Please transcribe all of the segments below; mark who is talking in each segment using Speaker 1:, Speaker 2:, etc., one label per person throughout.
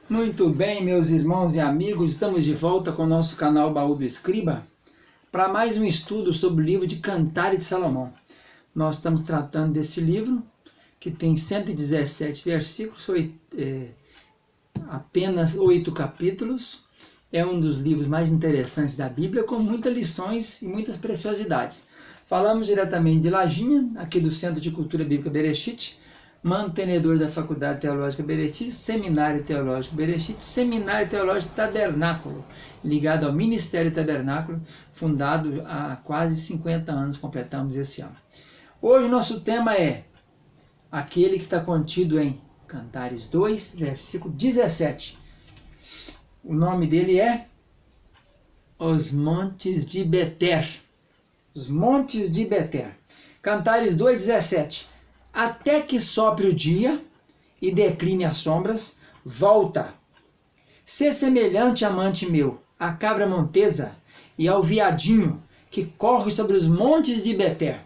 Speaker 1: Muito bem, meus irmãos e amigos, estamos de volta com o nosso canal Baú do Escriba para mais um estudo sobre o livro de Cantares de Salomão. Nós estamos tratando desse livro que tem 117 versículos, apenas 8 capítulos. É um dos livros mais interessantes da Bíblia, com muitas lições e muitas preciosidades. Falamos diretamente de Lajinha, aqui do Centro de Cultura Bíblica Bereshit, mantenedor da Faculdade Teológica Bereshit, Seminário Teológico Bereshit, Seminário Teológico Tabernáculo, ligado ao Ministério Tabernáculo, fundado há quase 50 anos, completamos esse ano. Hoje nosso tema é aquele que está contido em Cantares 2, versículo 17. O nome dele é Os Montes de Beter. Os Montes de Beter. Cantares 2, 17. Até que sopre o dia e decline as sombras, volta. Sê semelhante, amante meu, à cabra montesa e ao viadinho que corre sobre os montes de Beter.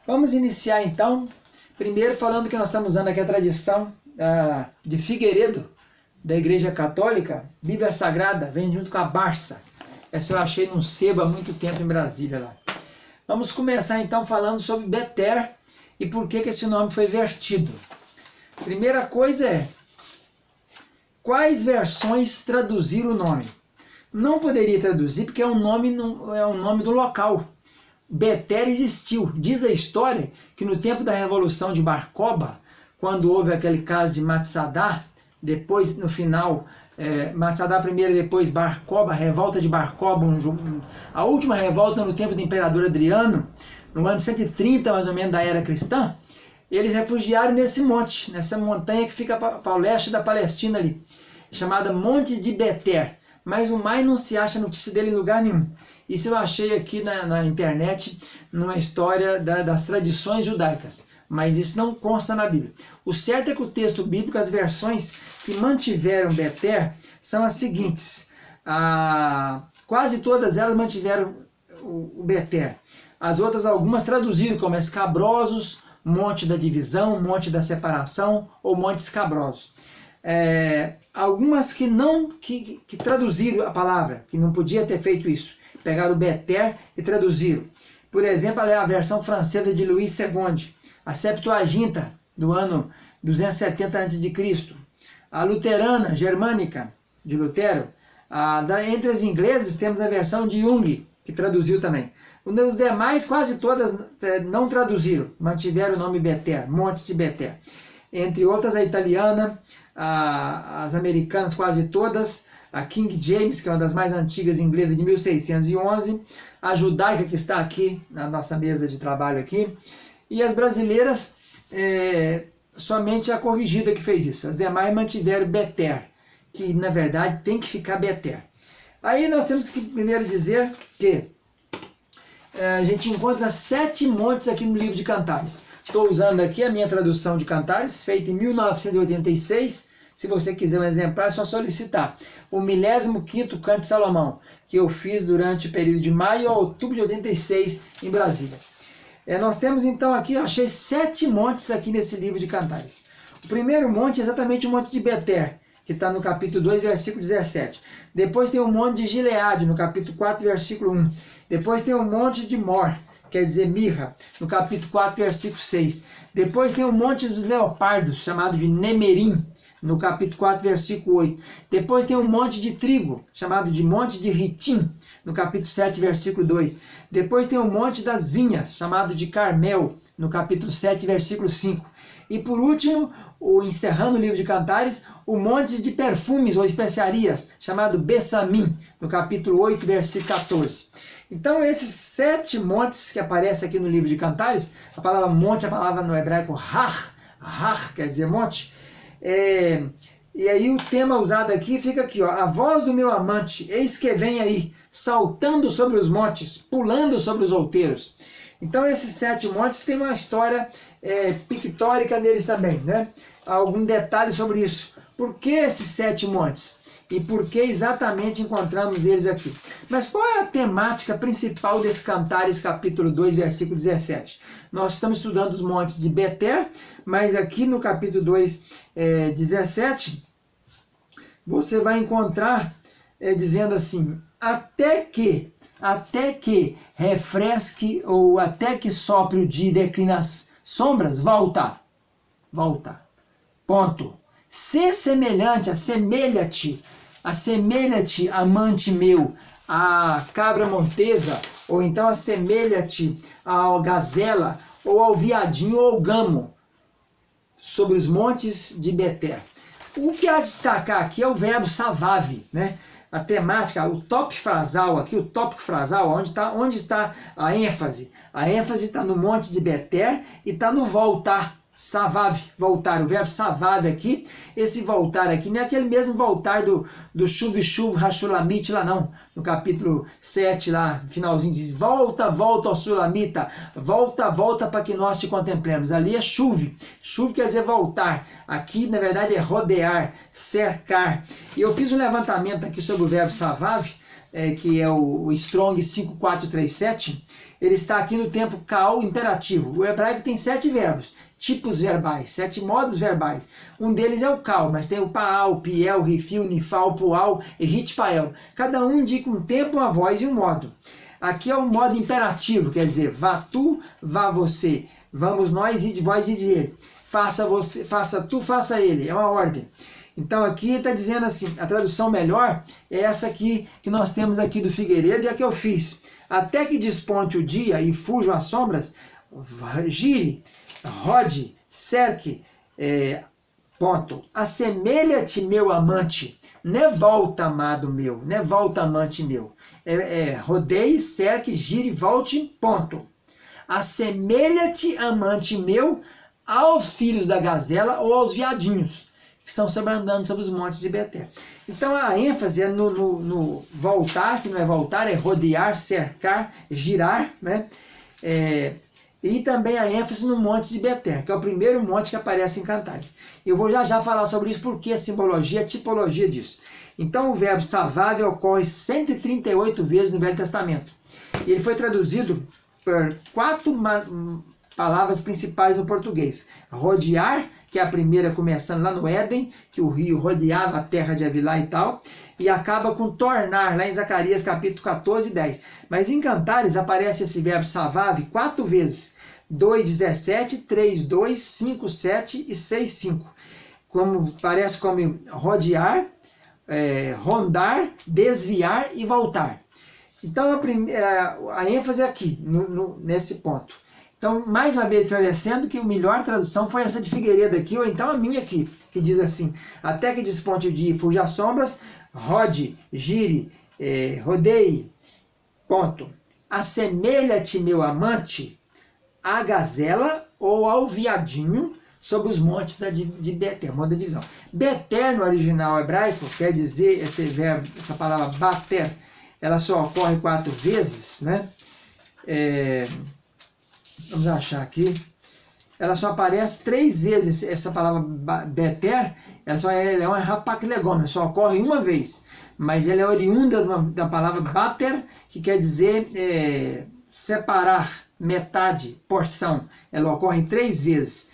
Speaker 1: Vamos iniciar então, primeiro falando que nós estamos usando aqui a tradição de Figueiredo, da Igreja Católica. Bíblia Sagrada vem junto com a Barça. Essa eu achei num sebo há muito tempo em Brasília lá. Vamos começar então falando sobre Beter e por que esse nome foi vertido. Primeira coisa é, quais versões traduziram o nome? Não poderia traduzir porque é um nome do local. Beter existiu. Diz a história que no tempo da Revolução de Bar Kokhba, quando houve aquele caso de Matsadá, depois no final, Matsadá primeiro, depois Bar Kokhba, a revolta de Bar Kokhba, a última revolta no tempo do imperador Adriano, no ano 130 mais ou menos da era cristã, eles refugiaram nesse monte, nessa montanha que fica para o leste da Palestina ali, chamada Montes de Beter, mas o mais não se acha notícia dele em lugar nenhum. Isso eu achei aqui na internet, numa história das tradições judaicas, mas isso não consta na Bíblia. O certo é que o texto bíblico, as versões que mantiveram Beter são as seguintes. Quase todas elas mantiveram o Beter. As outras, algumas traduziram como escabrosos, monte da divisão, monte da separação ou monte escabroso. Algumas que traduziram a palavra, que não podia ter feito isso. Pegaram o Beter e traduziram. Por exemplo, a versão francesa de Luís II, a Septuaginta, do ano 270 a.C., a luterana, germânica, de Lutero. Entre as inglesas temos a versão de Jung, que traduziu também. Os demais, quase todas, não traduziram, mantiveram o nome Beter, Monte de Beter. Entre outras, a italiana, as americanas, quase todas, a King James, que é uma das mais antigas inglesas, de 1611, a judaica, que está aqui na nossa mesa de trabalho aqui, e as brasileiras, somente a corrigida que fez isso. As demais mantiveram Beter, que na verdade tem que ficar Beter. Aí nós temos que primeiro dizer que a gente encontra 7 montes aqui no livro de Cantares. Estou usando aqui a minha tradução de Cantares, feita em 1986. Se você quiser um exemplar, é só solicitar. O 15º Canto de Salomão, que eu fiz durante o período de maio a outubro de 86 em Brasília. Nós temos então aqui, achei 7 montes aqui nesse livro de Cantares. O primeiro monte é exatamente o monte de Beter, que está no capítulo 2, versículo 17. Depois tem o monte de Gileade, no capítulo 4, versículo 1. Depois tem o monte de Mor, quer dizer Mirra, no capítulo 4, versículo 6. Depois tem o monte dos leopardos, chamado de Nemerim, no capítulo 4, versículo 8. Depois tem o monte de trigo, chamado de monte de Ritim, no capítulo 7, versículo 2. Depois tem o monte das vinhas, chamado de Carmel, no capítulo 7, versículo 5. E por último, encerrando o livro de Cantares, o monte de perfumes ou especiarias, chamado Bessamim, no capítulo 8, versículo 14. Então, esses 7 montes que aparecem aqui no livro de Cantares, a palavra monte, a palavra no hebraico har quer dizer monte. E aí o tema usado aqui fica aqui, ó, a voz do meu amante, eis que vem aí, saltando sobre os montes, pulando sobre os outeiros. Então esses 7 montes têm uma história pictórica neles também, né? Algum detalhe sobre isso. Por que esses 7 montes? E por que exatamente encontramos eles aqui? Mas qual é a temática principal desse Cantares capítulo 2, versículo 17? Nós estamos estudando os montes de Beter, mas aqui no capítulo 2, 17, você vai encontrar dizendo assim, até que refresque ou até que sopre o dia e decline as sombras, volta. Ponto. Se semelhante, assemelha-te, amante meu, à cabra montesa, ou então assemelha-te à gazela, ou ao viadinho ou ao gamo, sobre os montes de Beter. O que há a destacar aqui é o verbo savave, né? A temática, o tópico frasal aqui, onde está a ênfase? A ênfase está no monte de Beter e está no voltar. Savave, voltar, o verbo savave aqui, esse voltar aqui, não é aquele mesmo voltar do Shuv Hashulamite lá não, no capítulo 7 lá, finalzinho diz, volta ó Sulamita, volta para que nós te contemplemos, ali é Shuv quer dizer voltar, aqui na verdade é rodear, cercar, e eu fiz um levantamento aqui sobre o verbo savave, que é o Strong 5437, ele está aqui no tempo kal imperativo, o hebraico tem 7 verbos, tipos verbais, 7 modos verbais. Um deles é o kal, mas tem o paal, piel, rifil, nifal, pual e ritpael. Cada um indica um tempo, uma voz e um modo. Aqui é o modo imperativo, quer dizer, vá tu, vá você, vamos nós, ide vós, ide ele. Faça você, faça tu, faça ele. É uma ordem. Então aqui está dizendo assim, a tradução melhor é essa aqui que nós temos aqui do Figueiredo e a que eu fiz. Até que desponte o dia e fujam as sombras, gire, rode, cerque, ponto. Assemelha-te, meu amante, não é volta, amado meu, não é volta, amante meu. Rodeie, cerque, gire, volte, ponto. Assemelha-te, amante meu, aos filhos da gazela ou aos viadinhos, que estão andando sobre os montes de Beter. Então a ênfase é no voltar, que não é voltar, é rodear, cercar, girar, né? E também a ênfase no monte de Beter, que é o primeiro monte que aparece em Cantares. Eu vou já falar sobre isso, porque a simbologia, a tipologia disso. Então o verbo savave ocorre 138 vezes no Velho Testamento. E ele foi traduzido por 4 palavras principais no português. Rodear, que é a primeira começando lá no Éden, que o rio rodeava a terra de Avilá e tal, e acaba com tornar, lá em Zacarias capítulo 14 e 10. Mas em Cantares aparece esse verbo savave 4 vezes, 2,17, 3,2, 5,7 e 6,5. Parece como rodear, rondar, desviar e voltar. Então a ênfase é aqui, nesse ponto. Então, mais uma vez esclarecendo que a melhor tradução foi essa de Figueiredo aqui, ou então a minha aqui, que diz assim, até que desponte o dia e fuja as sombras, rode, gire, rodeie, ponto. Assemelha-te, meu amante, à gazela ou ao viadinho sobre os montes de Beter, modo de divisão. Beter no original hebraico quer dizer, esse verbo, essa palavra bater, ela só ocorre 4 vezes, né? Vamos achar aqui. Ela só aparece 3 vezes, essa palavra Beter, ela é uma rapaclegômena, só ocorre uma vez. Mas ela é oriunda da palavra bater, que quer dizer separar, metade, porção. Ela ocorre 3 vezes.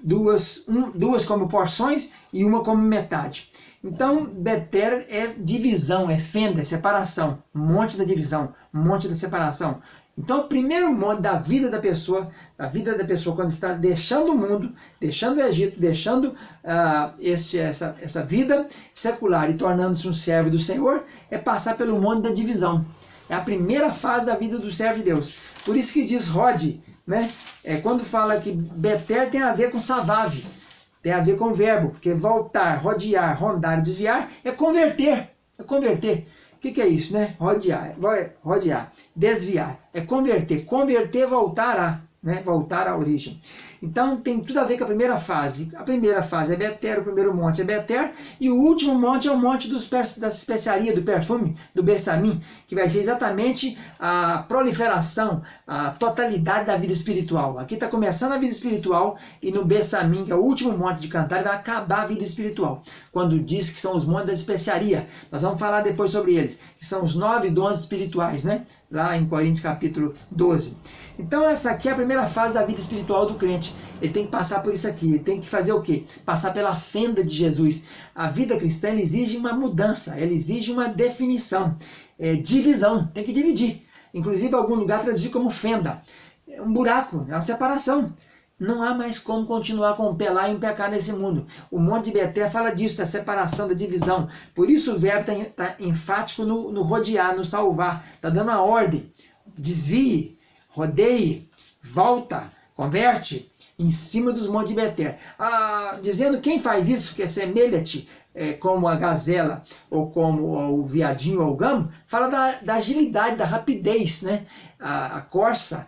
Speaker 1: Duas como porções e uma como metade. Então, Beter é divisão, é fenda, é separação. Monte da divisão, monte da separação. Então, o primeiro monte da vida da pessoa quando está deixando o mundo, deixando o Egito, deixando essa vida secular e tornando-se um servo do Senhor, é passar pelo monte da divisão. É a primeira fase da vida do servo de Deus. Por isso que diz rode, né? Quando fala que Beter tem a ver com savave, tem a ver com o verbo, porque voltar, rodear, rondar e desviar é converter. É converter. O que é isso, né? Rodear, desviar, é converter. Converter, voltar a, né? Voltar à origem. Então tem tudo a ver com a primeira fase. A primeira fase é Beter, o primeiro monte é Beter, e o último monte é o monte das especiarias, do perfume, do Bessamim, que vai ser exatamente a proliferação, a totalidade da vida espiritual. Aqui está começando a vida espiritual, e no Bessamim, que é o último monte de Cantares, vai acabar a vida espiritual. Quando diz que são os montes da especiaria, nós vamos falar depois sobre eles, que são os 9 dons espirituais, né? Lá em Coríntios capítulo 12. Então essa aqui é a primeira primeira fase da vida espiritual do crente. Ele tem que passar por isso aqui. Ele tem que fazer o quê? Passar pela fenda de Jesus. A vida cristã ela exige uma mudança, ela exige uma definição, divisão. Tem que dividir. Inclusive, em algum lugar traduzir como fenda. É um buraco, é uma separação. Não há mais como continuar com o pé lá e um pecar nesse mundo. O Monte de Betel fala disso, da separação, da divisão. Por isso o verbo está enfático no rodear, no salvar. Está dando a ordem. Desvie, rodeie, volta, converte em cima dos montes de Betel. Dizendo quem faz isso, que assemelha-te como a gazela, ou como o viadinho ou o gamo, fala da agilidade, da rapidez, né? A corça,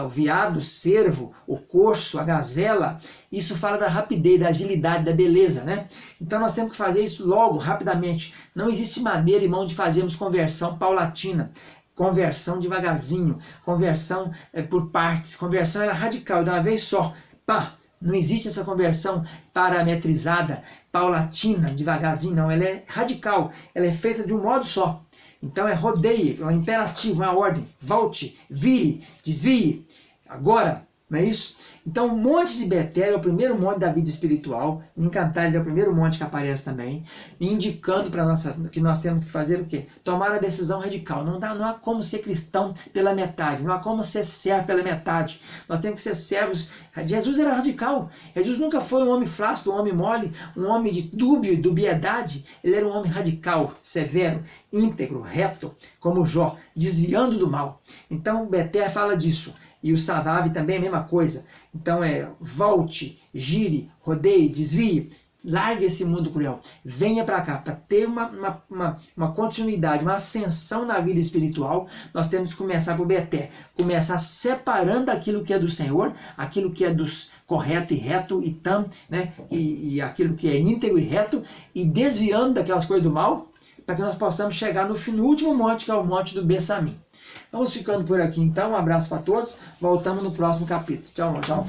Speaker 1: o veado, o cervo, o corso, a gazela, isso fala da rapidez, da agilidade, da beleza, né? Então nós temos que fazer isso logo, rapidamente. Não existe maneira, irmão, de fazermos conversão paulatina, conversão devagarzinho, conversão por partes, conversão ela é radical, de uma vez só, pá! Não existe essa conversão parametrizada, paulatina, devagarzinho, não, ela é radical, ela é feita de um modo só. Então é rodeie, é um imperativo, uma ordem, volte, vire, desvie, agora, não é isso? Então o Monte de Betel é o primeiro monte da vida espiritual, em Cantares é o primeiro monte que aparece também, indicando para nós que nós temos que fazer o quê? Tomar a decisão radical. Não há como ser cristão pela metade, não há como ser servo pela metade. Nós temos que ser servos. Jesus era radical, Jesus nunca foi um homem flácido, um homem mole, um homem de dubiedade, ele era um homem radical, severo, íntegro, reto, como Jó, desviando do mal. Então Betel fala disso. E o Savave também é a mesma coisa. Então volte, gire, rodeie, desvie, largue esse mundo cruel. Venha para cá, para ter uma continuidade, uma ascensão na vida espiritual, nós temos que começar por Betel. Começar separando aquilo que é do Senhor, aquilo que é dos correto e reto, né? E aquilo que é íntegro e reto, e desviando daquelas coisas do mal, para que nós possamos chegar no último monte, que é o monte do Bessamim. Vamos ficando por aqui então, um abraço para todos, voltamos no próximo capítulo. Tchau, tchau.